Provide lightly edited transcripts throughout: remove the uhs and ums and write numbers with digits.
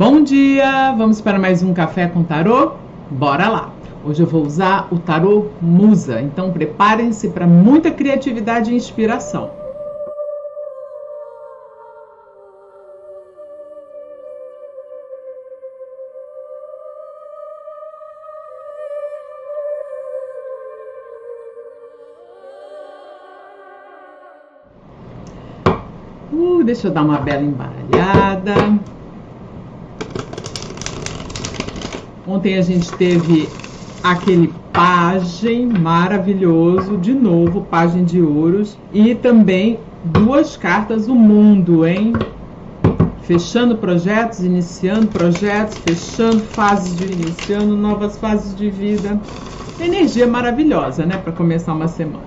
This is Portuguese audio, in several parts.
Bom dia! Vamos para mais um Café com Tarô? Bora lá! Hoje eu vou usar o Tarô Musa, então preparem-se para muita criatividade e inspiração. Deixa eu dar uma bela embaralhada. Ontem a gente teve aquele pajem maravilhoso, de novo, pajem de ouros, e também duas cartas do mundo, hein? Fechando projetos, iniciando projetos, fechando fases de iniciando novas fases de vida. Energia maravilhosa, né, para começar uma semana.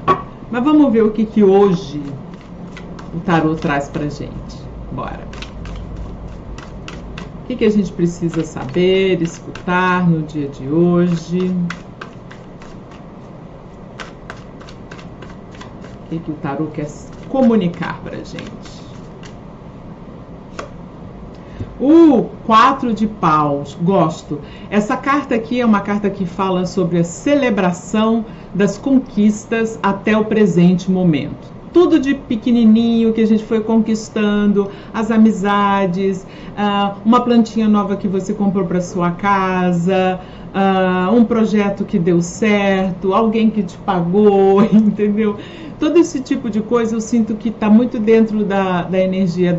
Mas vamos ver o que hoje o tarô traz pra gente. Bora. O que a gente precisa saber, escutar no dia de hoje? O que o tarô quer comunicar pra gente? O 4 de paus, gosto. Essa carta aqui é uma carta que fala sobre a celebração das conquistas até o presente momento. Tudo de pequenininho que a gente foi conquistando, as amizades, uma plantinha nova que você comprou para sua casa, um projeto que deu certo, alguém que te pagou, entendeu? Todo esse tipo de coisa eu sinto que está muito dentro da energia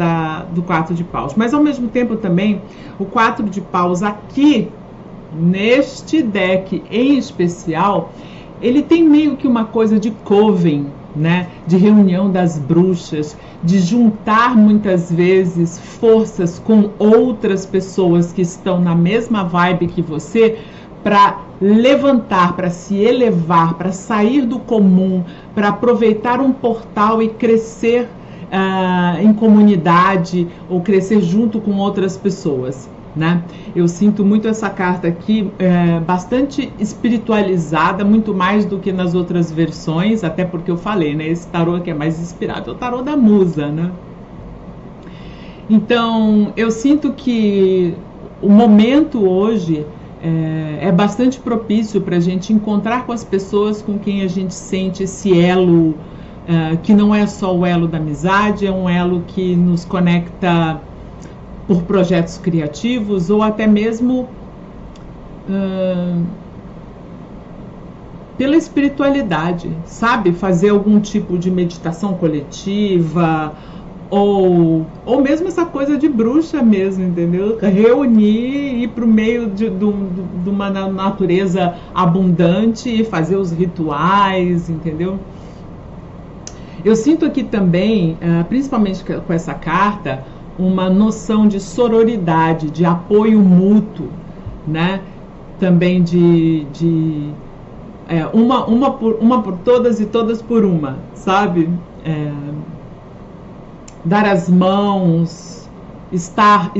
do 4 de paus. Mas ao mesmo tempo também, o 4 de paus aqui, neste deck em especial, ele tem meio que uma coisa de coven, né? De reunião das bruxas, de juntar muitas vezes forças com outras pessoas que estão na mesma vibe que você, para levantar, para se elevar, para sair do comum, para aproveitar um portal e crescer em comunidade ou crescer junto com outras pessoas, né? Eu sinto muito essa carta aqui, bastante espiritualizada, muito mais do que nas outras versões, até porque eu falei, né? Esse tarô aqui é mais inspirado, é o tarô da musa, né? Então, eu sinto que o momento hoje é bastante propício para a gente encontrar com as pessoas com quem a gente sente esse elo, que não é só o elo da amizade, é um elo que nos conecta por projetos criativos ou até mesmo pela espiritualidade, sabe? Fazer algum tipo de meditação coletiva ou mesmo essa coisa de bruxa mesmo, entendeu? Reunir, ir para o meio de uma natureza abundante e fazer os rituais, entendeu? Eu sinto aqui também, principalmente com essa carta, uma noção de sororidade, de apoio mútuo, né? Também uma por todas e todas por uma, sabe? Dar as mãos, estar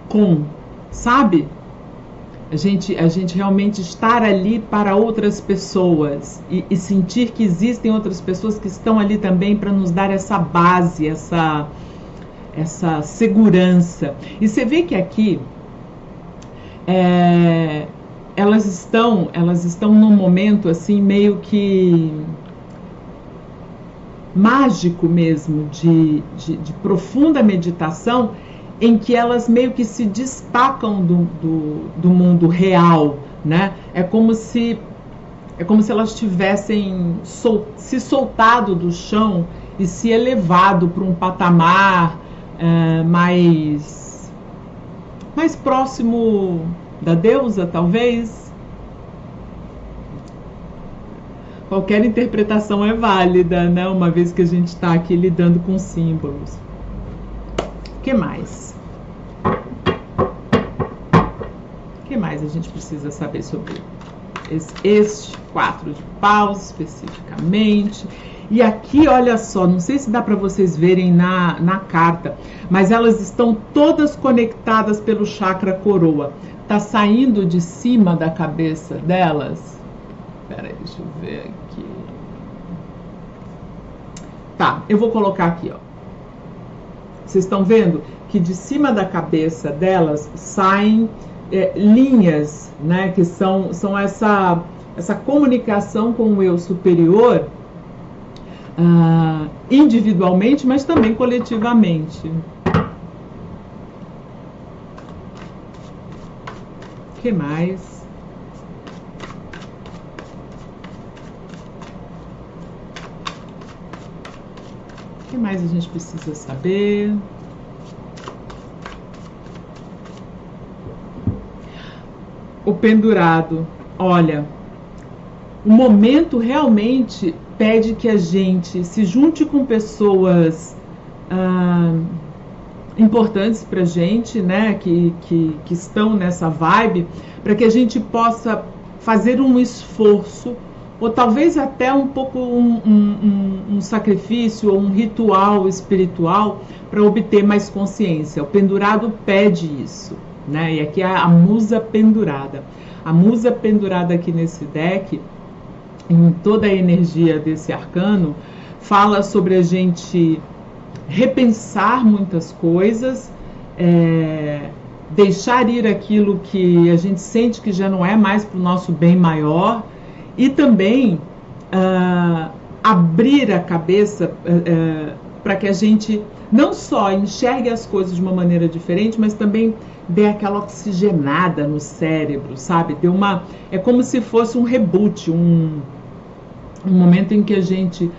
com, sabe? A gente realmente estar ali para outras pessoas e sentir que existem outras pessoas que estão ali também para nos dar essa base, essa segurança. E você vê que aqui elas estão num momento assim meio que mágico mesmo, de profunda meditação, em que elas meio que se destacam do mundo real, né? É como se elas tivessem se soltado do chão e se elevado para um patamar mais próximo da deusa, talvez. Qualquer interpretação é válida, né? Uma vez que a gente está aqui lidando com símbolos. O que mais? O que mais a gente precisa saber sobre este 4 de paus especificamente? E aqui, olha só, não sei se dá para vocês verem na carta, mas elas estão todas conectadas pelo chakra coroa. Tá saindo de cima da cabeça delas. Peraí, deixa eu ver aqui. Tá, eu vou colocar aqui, ó. Vocês estão vendo que de cima da cabeça delas saem linhas, né, que são essa comunicação com o eu superior, individualmente, mas também coletivamente. O que mais? O que mais a gente precisa saber? O pendurado. Olha, o momento realmente pede que a gente se junte com pessoas importantes pra gente, né, que estão nessa vibe, para que a gente possa fazer um esforço, ou talvez até um pouco um sacrifício, ou um ritual espiritual, para obter mais consciência. O pendurado pede isso, né? E aqui é a musa pendurada. A musa pendurada aqui nesse deck, em toda a energia desse arcano, fala sobre a gente repensar muitas coisas, deixar ir aquilo que a gente sente que já não é mais para o nosso bem maior, e também abrir a cabeça para que a gente não só enxergue as coisas de uma maneira diferente, mas também dê aquela oxigenada no cérebro, sabe? É como se fosse um reboot, um momento em que a gente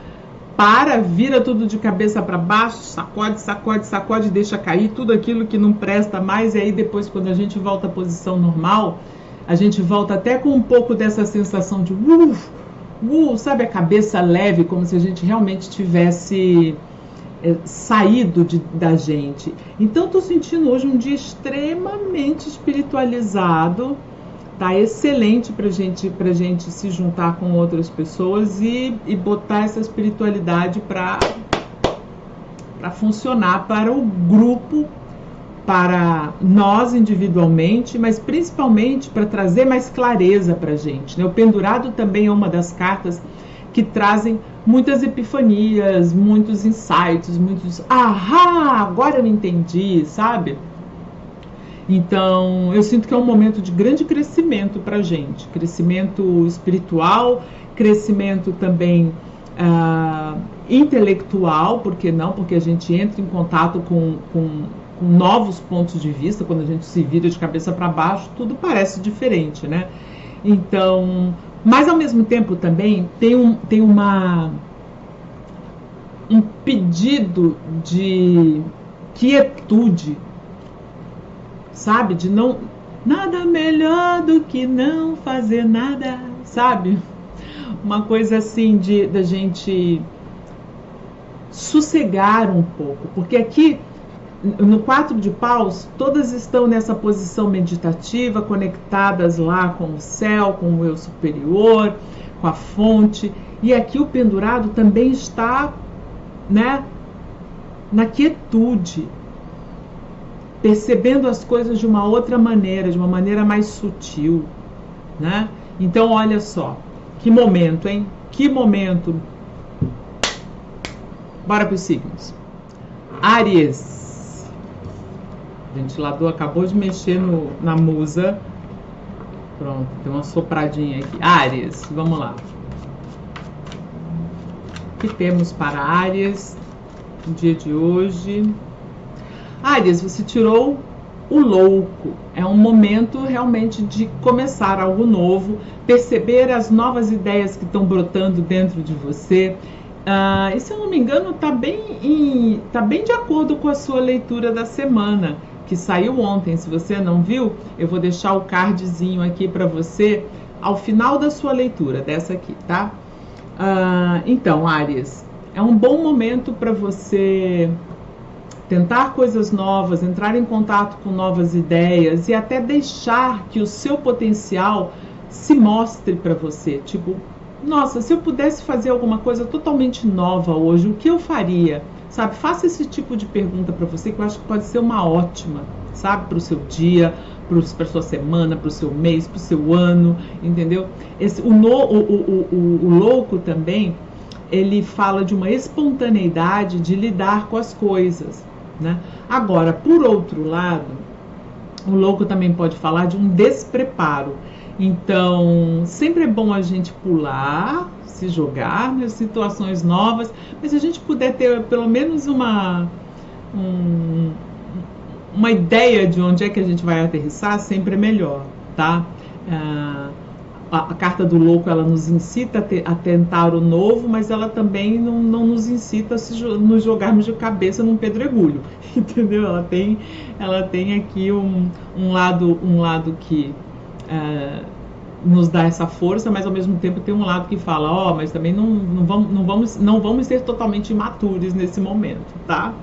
vira tudo de cabeça para baixo, sacode, deixa cair tudo aquilo que não presta mais, e aí depois, quando a gente volta à posição normal, a gente volta até com um pouco dessa sensação de sabe, a cabeça leve, como se a gente realmente tivesse saído da gente. Então, estou sentindo hoje um dia extremamente espiritualizado. Tá excelente pra gente se juntar com outras pessoas e botar essa espiritualidade para funcionar para o grupo, para nós individualmente, mas principalmente para trazer mais clareza pra gente, né? O pendurado também é uma das cartas que trazem muitas epifanias, muitos insights, muitos agora eu entendi, sabe? Então, eu sinto que é um momento de grande crescimento para a gente. Crescimento espiritual, crescimento também intelectual, por que não? Porque a gente entra em contato com novos pontos de vista, quando a gente se vira de cabeça para baixo, tudo parece diferente, né? Então, mas ao mesmo tempo também tem um pedido de quietude, sabe? De não... Nada melhor do que não fazer nada, sabe? Uma coisa assim da gente sossegar um pouco. Porque aqui, no 4 de paus, todas estão nessa posição meditativa, conectadas lá com o céu, com o eu superior, com a fonte. E aqui o pendurado também está, né, na quietude, percebendo as coisas de uma outra maneira, de uma maneira mais sutil, né? Então, olha só, que momento, hein? Que momento. Bora para os signos. Áries. O ventilador acabou de mexer na musa. Pronto, tem uma sopradinha aqui. Áries, vamos lá. O que temos para Áries no dia de hoje? Áries, você tirou o louco. É um momento realmente de começar algo novo, perceber as novas ideias que estão brotando dentro de você. E se eu não me engano, está bem de acordo com a sua leitura da semana, que saiu ontem. Se você não viu, eu vou deixar o cardzinho aqui para você ao final da sua leitura, dessa aqui, tá? Então, Áries, é um bom momento para você tentar coisas novas, entrar em contato com novas ideias e até deixar que o seu potencial se mostre para você. Tipo, nossa, se eu pudesse fazer alguma coisa totalmente nova hoje, o que eu faria? Sabe, faça esse tipo de pergunta para você, que eu acho que pode ser uma ótima, sabe, para o seu dia, para a sua semana, para o seu mês, para o seu ano, entendeu? O louco também, ele fala de uma espontaneidade de lidar com as coisas, né? Agora, por outro lado, o louco também pode falar de um despreparo. Então, sempre é bom a gente pular, se jogar nas situações novas, mas se a gente puder ter pelo menos uma ideia de onde é que a gente vai aterrissar, sempre é melhor, tá? A carta do louco, ela nos incita a tentar o novo, mas ela também não nos incita a nos jogarmos de cabeça num pedregulho, entendeu? Ela tem aqui um lado que nos dá essa força, mas ao mesmo tempo tem um lado que fala, mas também não vamos ser totalmente imaturos nesse momento, tá?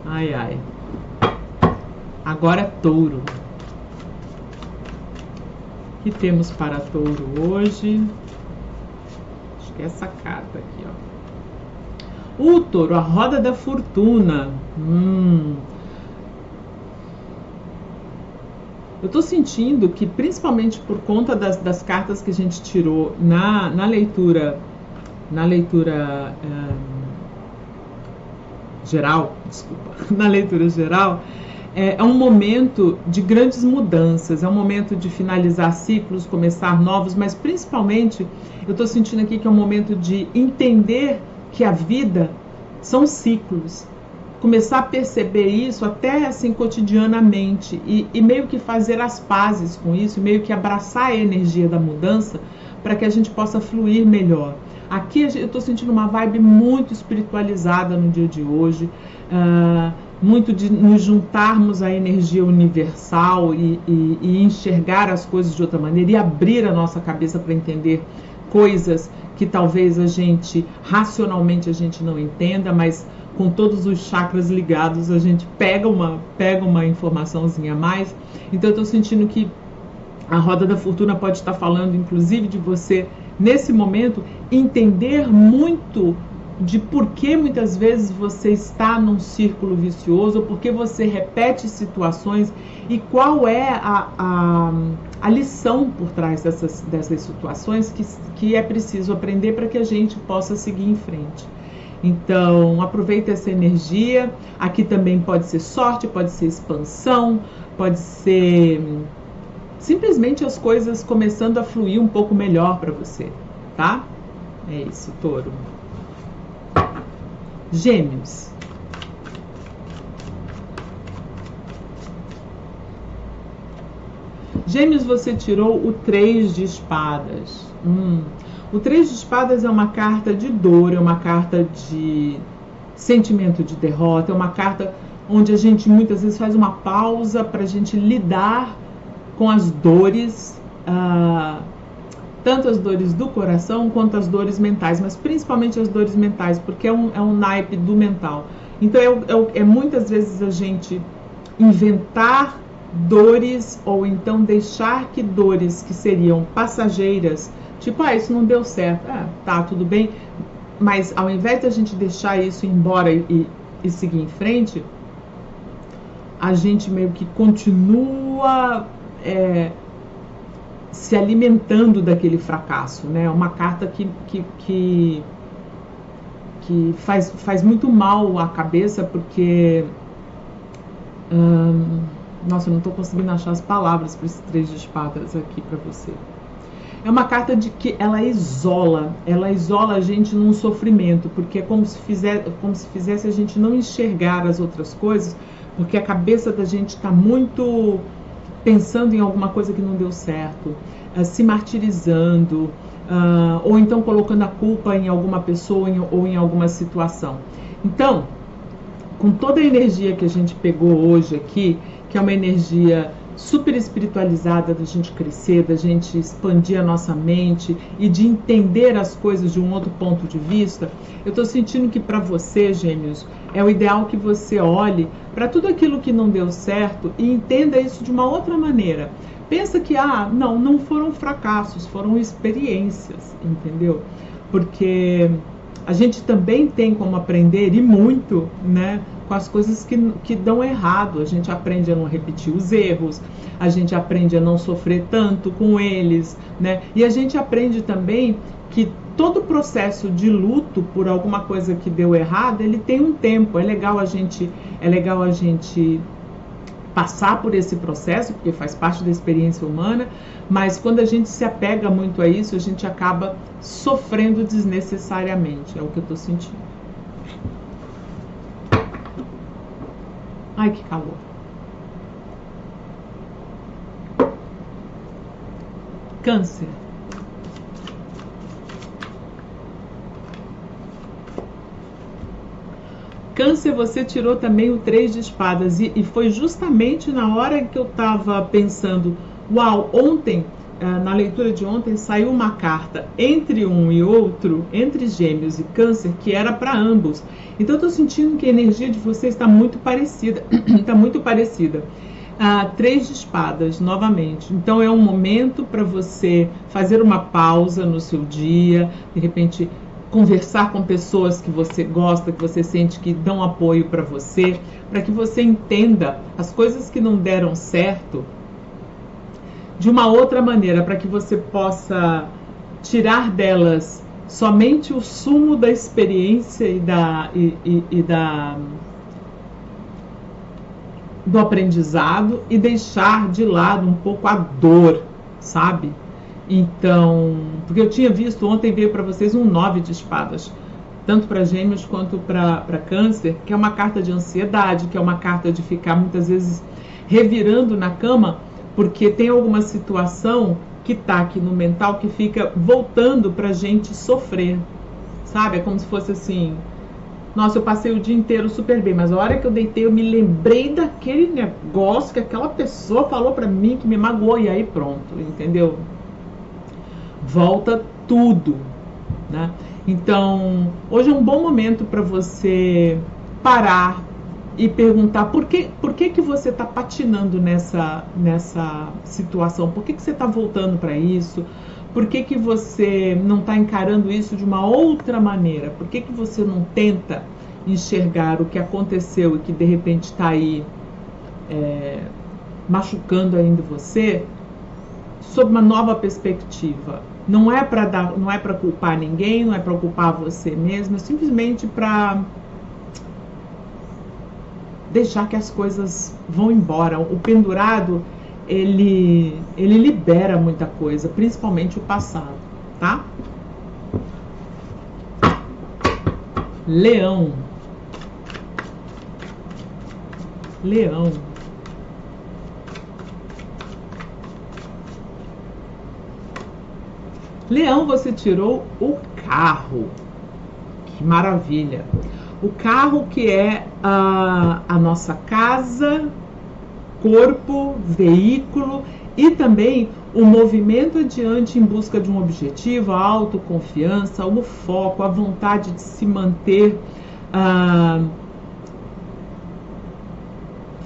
Ai, ai. Agora Touro. O que temos para Touro hoje? Acho que é essa carta aqui, ó. O Touro, a roda da fortuna. Eu tô sentindo que, principalmente por conta das cartas que a gente tirou na leitura geral, na leitura geral, é um momento de grandes mudanças, é um momento de finalizar ciclos, começar novos, mas principalmente eu estou sentindo aqui que é um momento de entender que a vida são ciclos, começar a perceber isso até assim cotidianamente e meio que fazer as pazes com isso, meio que abraçar a energia da mudança para que a gente possa fluir melhor. Aqui eu estou sentindo uma vibe muito espiritualizada no dia de hoje, muito de nos juntarmos à energia universal e enxergar as coisas de outra maneira e abrir a nossa cabeça para entender coisas que talvez racionalmente a gente não entenda, mas com todos os chakras ligados a gente pega uma informaçãozinha a mais. Então eu estou sentindo que a roda da fortuna pode estar falando inclusive de você nesse momento entender muito de por que muitas vezes você está num círculo vicioso, por que você repete situações e qual é a lição por trás dessas situações que é preciso aprender para que a gente possa seguir em frente. Então, aproveita essa energia. Aqui também pode ser sorte, pode ser expansão, pode ser simplesmente as coisas começando a fluir um pouco melhor para você, tá? É isso, Touro. Gêmeos. Gêmeos, você tirou o 3 de espadas. O 3 de espadas é uma carta de dor, é uma carta de sentimento de derrota, é uma carta onde a gente muitas vezes faz uma pausa para a gente lidar com as dores, tanto as dores do coração quanto as dores mentais, mas principalmente as dores mentais, porque é um naipe do mental. Então é muitas vezes a gente inventar dores ou então deixar que dores que seriam passageiras, tipo, isso não deu certo, tá, tudo bem, mas ao invés de a gente deixar isso embora e seguir em frente, a gente meio que continua se alimentando daquele fracasso, né? É uma carta que faz muito mal à cabeça, porque nossa, eu não estou conseguindo achar as palavras para esse 3 de espadas aqui para você. É uma carta de que ela isola a gente num sofrimento, porque é como se fizesse a gente não enxergar as outras coisas, porque a cabeça da gente está muito pensando em alguma coisa que não deu certo, se martirizando, ou então colocando a culpa em alguma pessoa ou em alguma situação. Então, com toda a energia que a gente pegou hoje aqui, que é uma energia super espiritualizada da gente crescer, da gente expandir a nossa mente e de entender as coisas de um outro ponto de vista, eu estou sentindo que para você, Gêmeos, é o ideal que você olhe para tudo aquilo que não deu certo e entenda isso de uma outra maneira. Pensa que, não foram fracassos, foram experiências, entendeu? Porque a gente também tem como aprender, e muito, né, com as coisas que dão errado. A gente aprende a não repetir os erros, a gente aprende a não sofrer tanto com eles, né? E a gente aprende também que todo processo de luto por alguma coisa que deu errado, ele tem um tempo. É legal a gente passar por esse processo, porque faz parte da experiência humana, mas quando a gente se apega muito a isso, a gente acaba sofrendo desnecessariamente. É o que eu tô sentindo. Ai, que calor. Câncer. Câncer, você tirou também o 3 de espadas e foi justamente na hora que eu estava pensando, uau, ontem, na leitura de ontem, saiu uma carta entre um e outro, entre Gêmeos e Câncer, que era para ambos. Então eu estou sentindo que a energia de vocês está muito parecida, está muito parecida. 3 de espadas, novamente. Então é um momento para você fazer uma pausa no seu dia, de repente conversar com pessoas que você gosta, que você sente que dão apoio para você, para que você entenda as coisas que não deram certo de uma outra maneira, para que você possa tirar delas somente o sumo da experiência do aprendizado e deixar de lado um pouco a dor, sabe? Então, porque eu tinha visto, ontem veio para vocês um 9 de espadas, tanto para Gêmeos quanto para Câncer, que é uma carta de ansiedade, que é uma carta de ficar muitas vezes revirando na cama, porque tem alguma situação que tá aqui no mental que fica voltando pra gente sofrer, sabe? É como se fosse assim, nossa, eu passei o dia inteiro super bem, mas a hora que eu deitei eu me lembrei daquele negócio que aquela pessoa falou pra mim que me magoou, e aí pronto, entendeu? Volta tudo, né? Então, hoje é um bom momento para você parar e perguntar por que você está patinando nessa situação, por que você está voltando para isso, por que você não está encarando isso de uma outra maneira, por que você não tenta enxergar o que aconteceu e que de repente está aí machucando ainda você, sob uma nova perspectiva. Não é para culpar ninguém, não é para culpar você mesmo, é simplesmente para deixar que as coisas vão embora. O pendurado, ele libera muita coisa, principalmente o passado, tá? Leão. Leão. Leão, você tirou o carro. Que maravilha. O carro que é a nossa casa, corpo, veículo e também o movimento adiante em busca de um objetivo, a autoconfiança, o foco, a vontade de se manter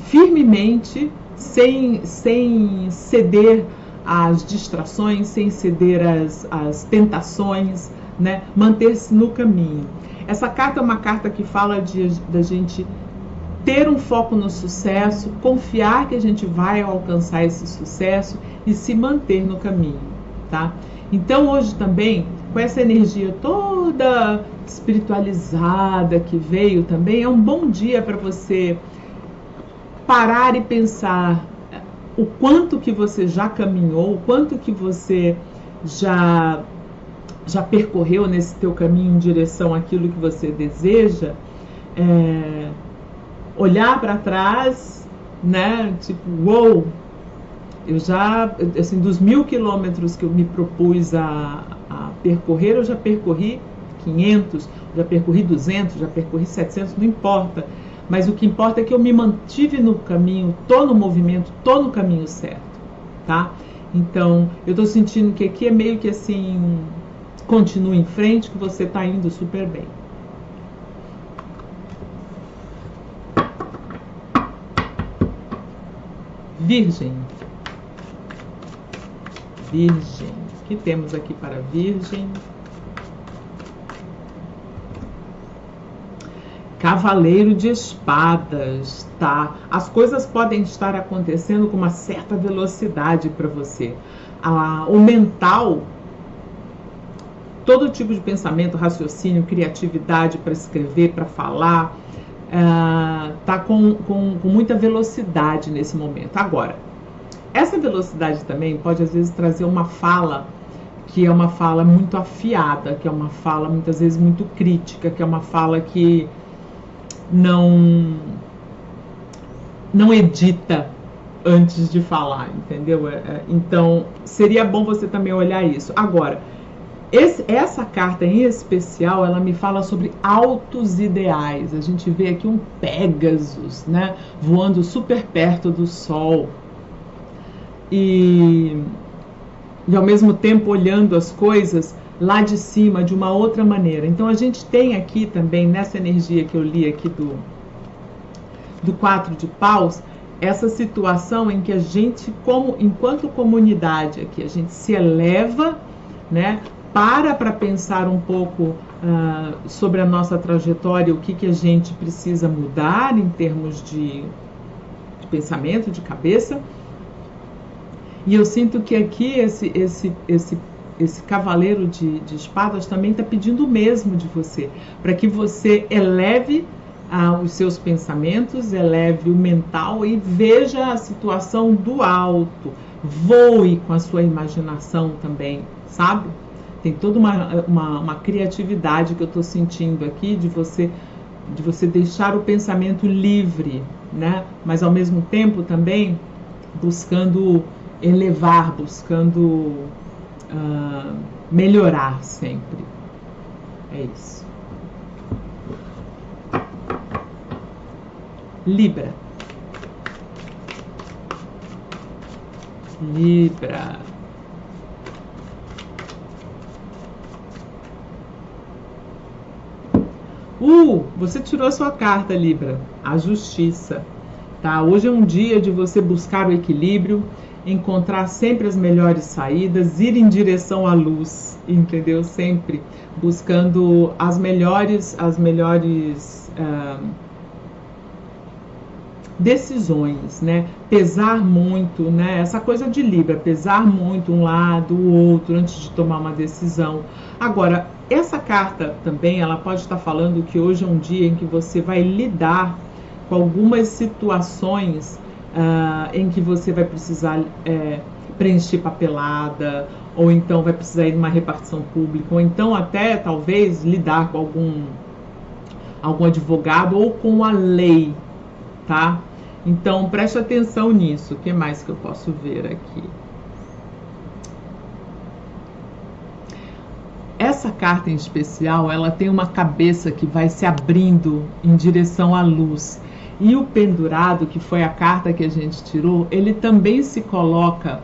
firmemente, sem ceder às distrações, sem ceder às tentações, né? Manter-se no caminho. Essa carta é uma carta que fala da gente ter um foco no sucesso, confiar que a gente vai alcançar esse sucesso e se manter no caminho, tá? Então hoje também, com essa energia toda espiritualizada que veio também, é um bom dia para você parar e pensar o quanto que você já caminhou, o quanto que você já percorreu nesse teu caminho em direção àquilo que você deseja, olhar para trás, né, tipo, uou, eu já, assim, dos 1000 quilômetros que eu me propus a percorrer, eu já percorri 500, já percorri 200, já percorri 700, não importa, mas o que importa é que eu me mantive no caminho, tô no movimento, tô no caminho certo, tá? Então, eu tô sentindo que aqui é meio que assim, continue em frente, que você tá indo super bem. Virgem. Virgem. O que temos aqui para Virgem? Cavaleiro de espadas, tá? As coisas podem estar acontecendo com uma certa velocidade para você. O mental todo tipo de pensamento, raciocínio, criatividade para escrever, para falar, tá com muita velocidade nesse momento. Agora, essa velocidade também pode às vezes trazer uma fala que é uma fala muito afiada, que é uma fala muitas vezes muito crítica, que é uma fala que não edita antes de falar, entendeu? Então, seria bom você também olhar isso. Agora, essa carta em especial, ela me fala sobre altos ideais. A gente vê aqui um Pégasus, né, voando super perto do Sol. E ao mesmo tempo olhando as coisas lá de cima de uma outra maneira. Então a gente tem aqui também, nessa energia que eu li aqui do 4 de paus, essa situação em que a gente, enquanto comunidade aqui, a gente se eleva, né, para pensar um pouco sobre a nossa trajetória, o que a gente precisa mudar em termos de pensamento, de cabeça. E eu sinto que aqui esse cavaleiro de espadas também está pedindo o mesmo de você, para que você eleve os seus pensamentos, eleve o mental e veja a situação do alto, voe com a sua imaginação também, sabe? Tem toda uma criatividade que eu estou sentindo aqui de você deixar o pensamento livre, né? Mas ao mesmo tempo também buscando elevar, buscando melhorar sempre. É isso. Libra. Libra. Você tirou a sua carta, Libra, a justiça. Tá? Hoje é um dia de você buscar o equilíbrio, encontrar sempre as melhores saídas, ir em direção à luz, entendeu? Sempre buscando as melhores decisões, né? Pesar muito, né? Essa coisa de Libra, pesar muito um lado, o outro, antes de tomar uma decisão. Agora, essa carta também, ela pode estar falando que hoje é um dia em que você vai lidar com algumas situações em que você vai precisar preencher papelada, ou então vai precisar ir numa repartição pública, ou então até talvez lidar com algum advogado ou com a lei, tá? Então preste atenção nisso. O que mais que eu posso ver aqui? Essa carta em especial, ela tem uma cabeça que vai se abrindo em direção à luz. E o pendurado, que foi a carta que a gente tirou, ele também se coloca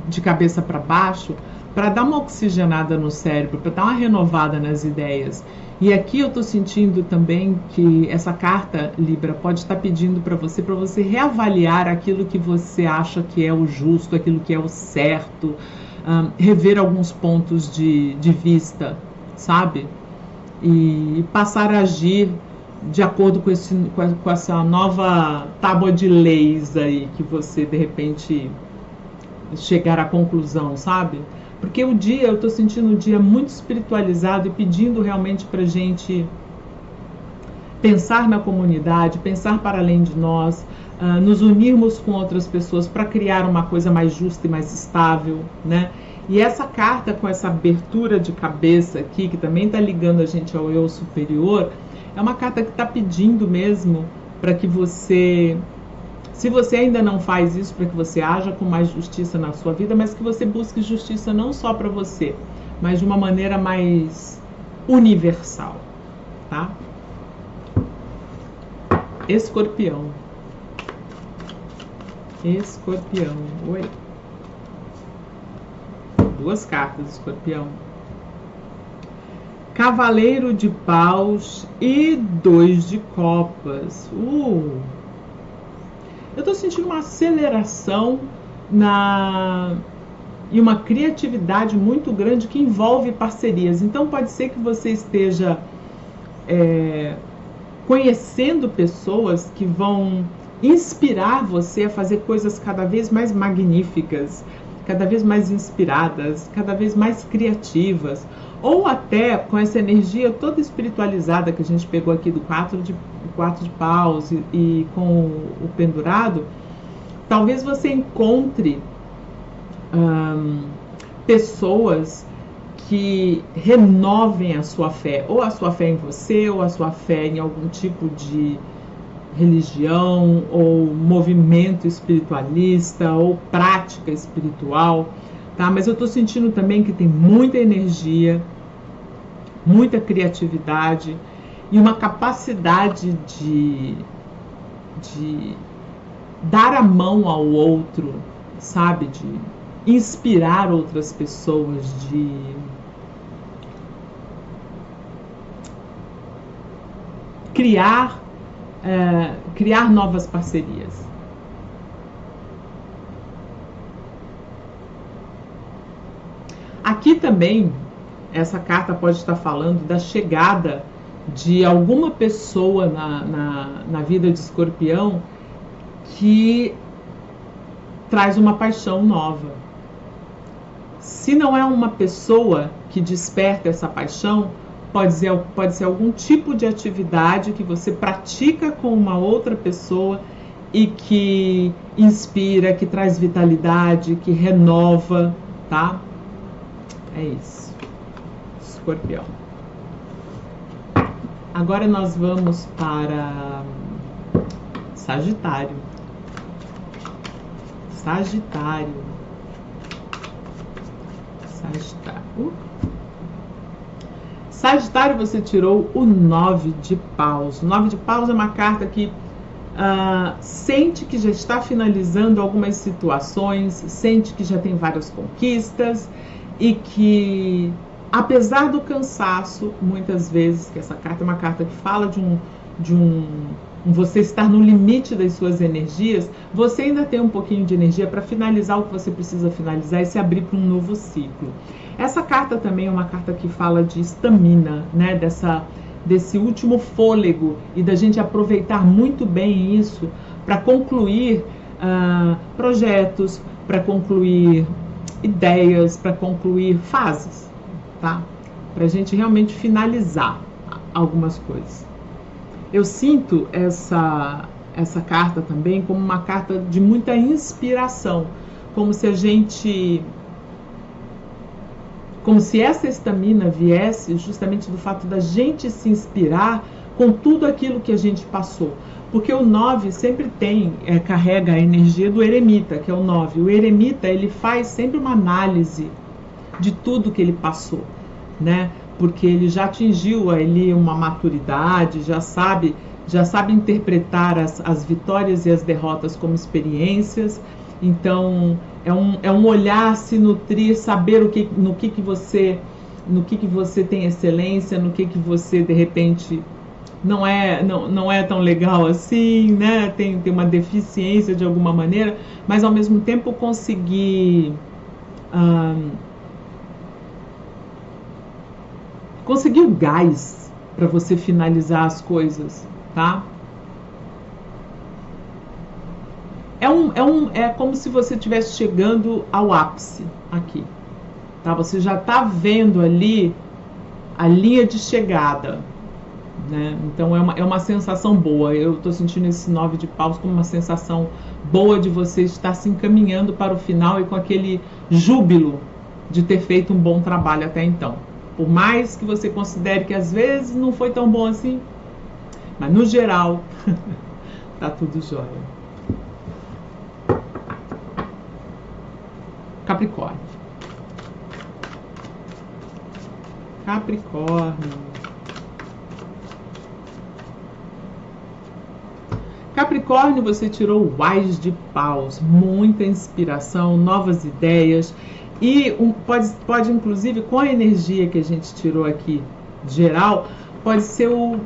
de cabeça para baixo para dar uma oxigenada no cérebro, para dar uma renovada nas ideias. E aqui eu estou sentindo também que essa carta, Libra, pode estar pedindo para você reavaliar aquilo que você acha que é o justo, aquilo que é o certo, rever alguns pontos de vista, sabe? E passar a agir de acordo com essa nova tábua de leis aí, que você de repente chegar à conclusão, sabe? Porque o dia, eu estou sentindo um dia muito espiritualizado e pedindo realmente pra gente pensar na comunidade, pensar para além de nós, nos unirmos com outras pessoas para criar uma coisa mais justa e mais estável, né? E essa carta com essa abertura de cabeça aqui, que também está ligando a gente ao eu superior, é uma carta que está pedindo mesmo para que você, se você ainda não faz isso, para que você haja com mais justiça na sua vida, mas que você busque justiça não só para você, mas de uma maneira mais universal, tá? Escorpião. Escorpião. Oi. Duas cartas, Escorpião. Cavaleiro de paus e 2 de copas. Eu tô sentindo uma aceleração e uma criatividade muito grande que envolve parcerias. Então pode ser que você esteja conhecendo pessoas que vão inspirar você a fazer coisas cada vez mais magníficas, cada vez mais inspiradas, cada vez mais criativas, ou até com essa energia toda espiritualizada que a gente pegou aqui do quatro de paus e com o pendurado, talvez você encontre pessoas que renovem a sua fé, ou a sua fé em você, ou a sua fé em algum tipo de religião, ou movimento espiritualista, ou prática espiritual, tá? Mas eu estou sentindo também que tem muita energia, muita criatividade e uma capacidade de dar a mão ao outro, sabe? De inspirar outras pessoas, de criar novas parcerias. Aqui também, essa carta pode estar falando da chegada de alguma pessoa na vida de Escorpião que traz uma paixão nova. Se não é uma pessoa que desperta essa paixão, pode ser algum tipo de atividade que você pratica com uma outra pessoa e que inspira, que traz vitalidade, que renova, tá? É isso. Escorpião. Agora nós vamos para Sagitário. Sagitário. Sagitário, você tirou o 9 de paus. O 9 de paus é uma carta que sente que já está finalizando algumas situações, sente que já tem várias conquistas e que, apesar do cansaço, muitas vezes, que essa carta é uma carta que fala de você estar no limite das suas energias, você ainda tem um pouquinho de energia para finalizar o que você precisa finalizar e se abrir para um novo ciclo. Essa carta também é uma carta que fala de estamina, né? Desse último fôlego e da gente aproveitar muito bem isso para concluir projetos, para concluir ideias, para concluir fases, tá? Para a gente realmente finalizar algumas coisas. Eu sinto essa carta também como uma carta de muita inspiração, como se essa estamina viesse justamente do fato da gente se inspirar com tudo aquilo que a gente passou. Porque o 9 sempre carrega a energia do eremita, que é o 9. O eremita, ele faz sempre uma análise de tudo que ele passou, né? Porque ele já atingiu ali uma maturidade, já sabe interpretar as vitórias e as derrotas como experiências. Então é um olhar, se nutrir, saber no que você tem excelência, no que você de repente não é tão legal assim, né? Tem uma deficiência de alguma maneira, mas ao mesmo tempo conseguir o gás para você finalizar as coisas, tá? É como se você estivesse chegando ao ápice aqui, tá? Você já está vendo ali a linha de chegada, né? Então é uma sensação boa. Eu estou sentindo esse 9 de paus como uma sensação boa de você estar se encaminhando para o final e com aquele júbilo de ter feito um bom trabalho até então. Por mais que você considere que às vezes não foi tão bom assim, mas no geral tá tudo jóia. Capricórnio. Capricórnio, você tirou o Ás de paus, muita inspiração, novas ideias e pode inclusive, com a energia que a gente tirou aqui geral, pode ser o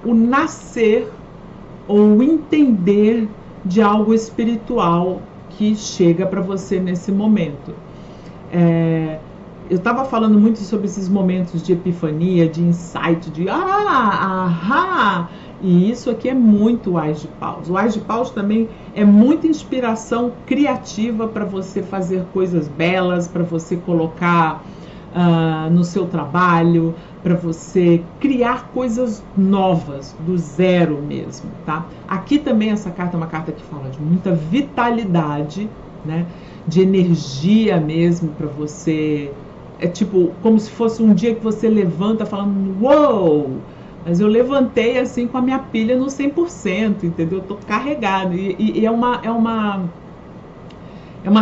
nascer ou o entender de algo espiritual que chega para você nesse momento. Eu estava falando muito sobre esses momentos de epifania, de insight, de E isso aqui é muito o Ás de Paus. O Ás de Paus também é muita inspiração criativa para você fazer coisas belas, para você colocar no seu trabalho, para você criar coisas novas, do zero mesmo, tá? Aqui também essa carta é uma carta que fala de muita vitalidade, né? De energia mesmo para você. É tipo, como se fosse um dia que você levanta falando, uou! Mas eu levantei assim com a minha pilha no 100%, entendeu? Eu tô carregado. E é uma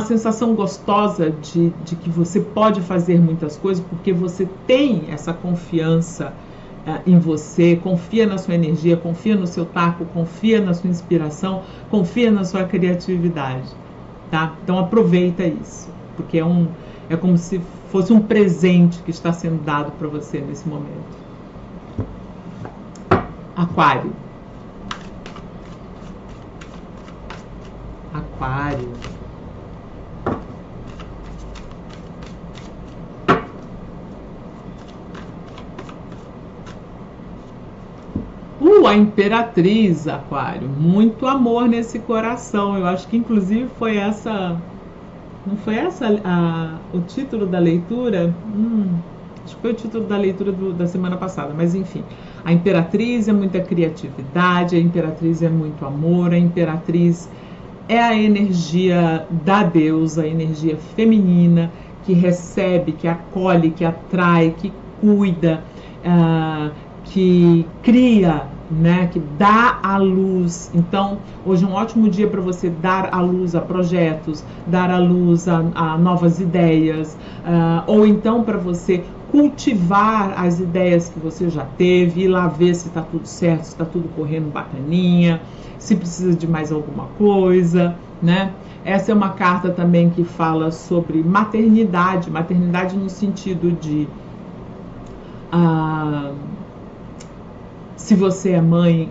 sensação gostosa de que você pode fazer muitas coisas, porque você tem essa confiança em você, confia na sua energia, confia no seu taco, confia na sua inspiração, confia na sua criatividade, tá? Então aproveita isso, porque é como se fosse um presente que está sendo dado para você nesse momento. Aquário. Aquário. A Imperatriz, Aquário. Muito amor nesse coração. Eu acho que inclusive foi essa... Não foi essa o título da leitura? Acho que foi o título da leitura da semana passada, mas enfim. A Imperatriz é muita criatividade, a Imperatriz é muito amor, a Imperatriz é a energia da deusa, a energia feminina, que recebe, que acolhe, que atrai, que cuida, que cria, né, que dá à luz. Então, hoje é um ótimo dia para você dar à luz a projetos, dar à luz a novas ideias, ou então para você cultivar as ideias que você já teve, ir lá ver se está tudo certo, se está tudo correndo bacaninha, se precisa de mais alguma coisa, né? Essa é uma carta também que fala sobre maternidade, maternidade no sentido de se você é mãe,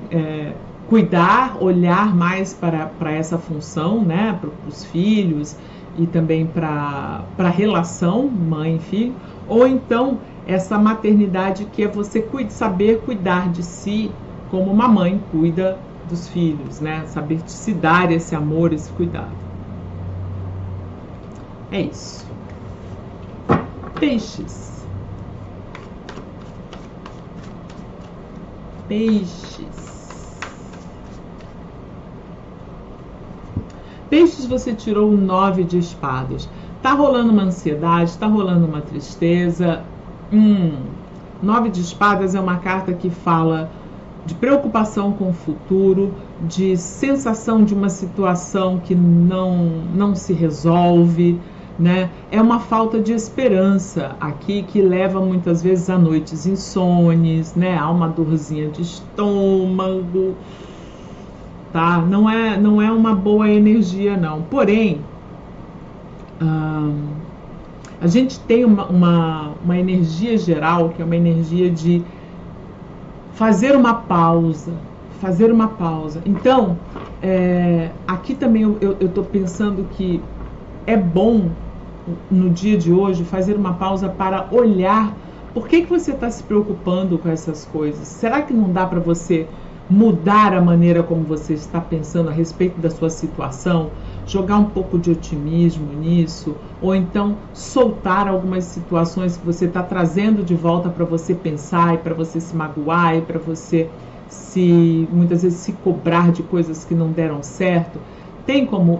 cuidar, olhar mais para essa função, né, para os filhos e também para a relação mãe e filho, ou então essa maternidade que é você saber cuidar de si como uma mãe cuida dos filhos, né, saber se dar esse amor, esse cuidado. É isso. Peixes. Peixes, você tirou o 9 de espadas. Tá rolando uma ansiedade, tá rolando uma tristeza. 9 de espadas é uma carta que fala de preocupação com o futuro, de sensação de uma situação que não se resolve, né? É uma falta de esperança aqui que leva muitas vezes a noites insones, né? Há uma dorzinha de estômago, tá? Não é uma boa energia, não. Porém, a gente tem uma energia geral, que é uma energia de fazer uma pausa. Então, aqui também eu estou pensando que é bom, no dia de hoje, fazer uma pausa para olhar por que você está se preocupando com essas coisas. Será que não dá para você mudar a maneira como você está pensando a respeito da sua situação? Jogar um pouco de otimismo nisso? Ou então soltar algumas situações que você está trazendo de volta para você pensar e para você se magoar e para você muitas vezes se cobrar de coisas que não deram certo? Tem como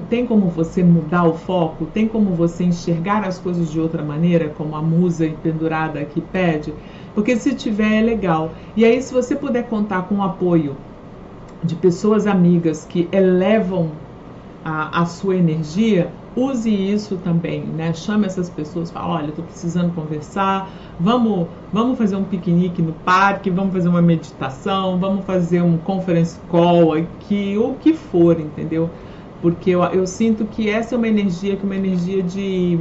você mudar o foco? Tem como você enxergar as coisas de outra maneira, como a musa pendurada aqui pede? Porque se tiver, é legal. E aí, se você puder contar com o apoio de pessoas amigas que elevam a sua energia, use isso também, né? Chame essas pessoas, fala, olha, estou precisando conversar, vamos fazer um piquenique no parque, vamos fazer uma meditação, vamos fazer um conference call aqui, o que for, entendeu? Porque eu sinto que essa é uma energia de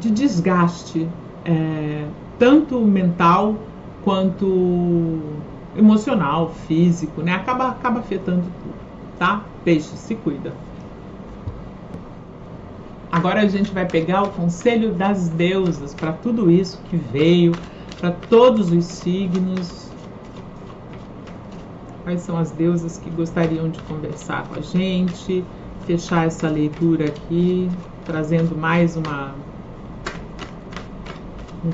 desgaste, tanto mental quanto emocional, físico, né? Acaba afetando tudo, tá? Peixe, se cuida. Agora a gente vai pegar o conselho das deusas para tudo isso que veio, para todos os signos. Quais são as deusas que gostariam de conversar com a gente? Fechar essa leitura aqui, trazendo mais um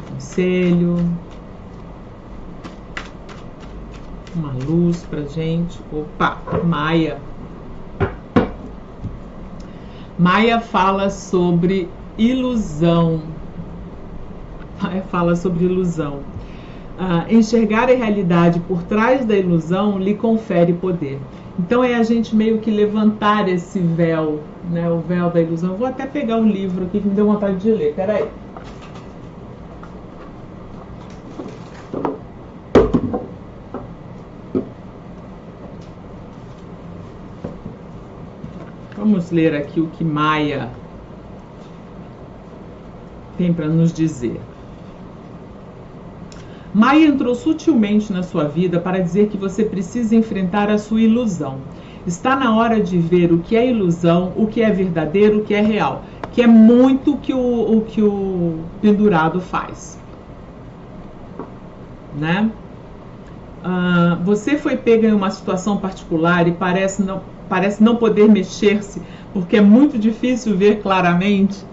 conselho, uma luz pra gente. Opa, Maia. Maia fala sobre ilusão. Maia fala sobre ilusão. Enxergar a realidade por trás da ilusão lhe confere poder. Então é a gente meio que levantar esse véu, né, o véu da ilusão. Eu vou até pegar um livro aqui que me deu vontade de ler. Peraí. Vamos ler aqui o que Maia tem para nos dizer. Maia entrou sutilmente na sua vida para dizer que você precisa enfrentar a sua ilusão. Está na hora de ver o que é ilusão, o que é verdadeiro, o que é real, que é muito o que o pendurado faz, né? Você foi pega em uma situação particular e parece não poder mexer-se porque é muito difícil ver claramente.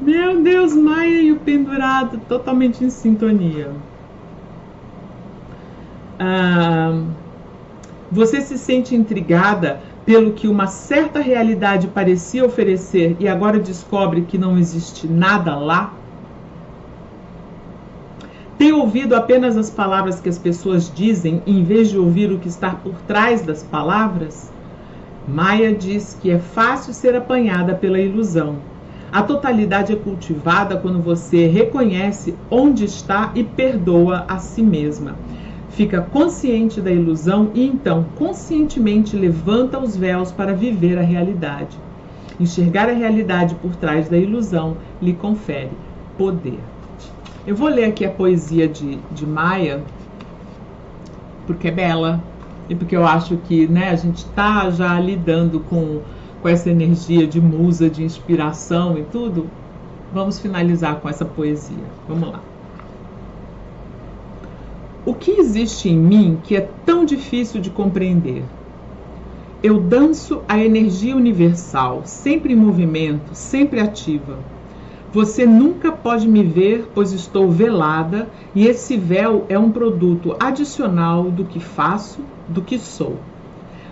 Meu Deus, Maia e o pendurado totalmente em sintonia. Você se sente intrigada pelo que uma certa realidade parecia oferecer e agora descobre que não existe nada lá? Tem ouvido apenas as palavras que as pessoas dizem em vez de ouvir o que está por trás das palavras? Maia diz que é fácil ser apanhada pela ilusão. A totalidade é cultivada quando você reconhece onde está e perdoa a si mesma. Fica consciente da ilusão e então conscientemente levanta os véus para viver a realidade. Enxergar a realidade por trás da ilusão lhe confere poder. Eu vou ler aqui a poesia de Maia, porque é bela e porque eu acho que, né, a gente está já lidando com essa energia de musa, de inspiração e tudo. Vamos finalizar com essa poesia. Vamos lá. O que existe em mim que é tão difícil de compreender? Eu danço a energia universal, sempre em movimento, sempre ativa. Você nunca pode me ver, pois estou velada, e esse véu é um produto adicional do que faço, do que sou.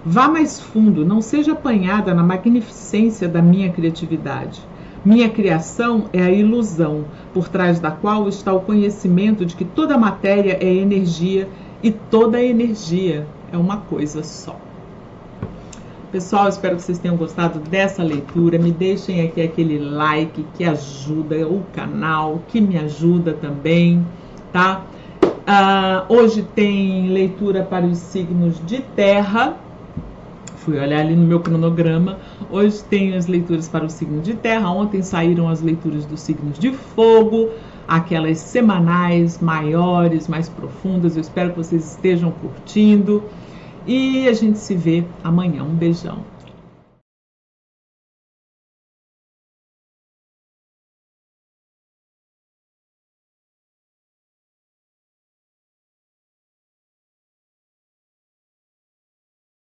Vá mais fundo, não seja apanhada na magnificência da minha criatividade. Minha criação é a ilusão, por trás da qual está o conhecimento de que toda matéria é energia e toda energia é uma coisa só. Pessoal, espero que vocês tenham gostado dessa leitura. Me deixem aqui aquele like que ajuda o canal, que me ajuda também, tá? Hoje tem leitura para os signos de terra. Fui olhar ali no meu cronograma. Hoje tem as leituras para o signo de terra. Ontem saíram as leituras dos signos de fogo, aquelas semanais maiores, mais profundas. Eu espero que vocês estejam curtindo. E a gente se vê amanhã. Um beijão.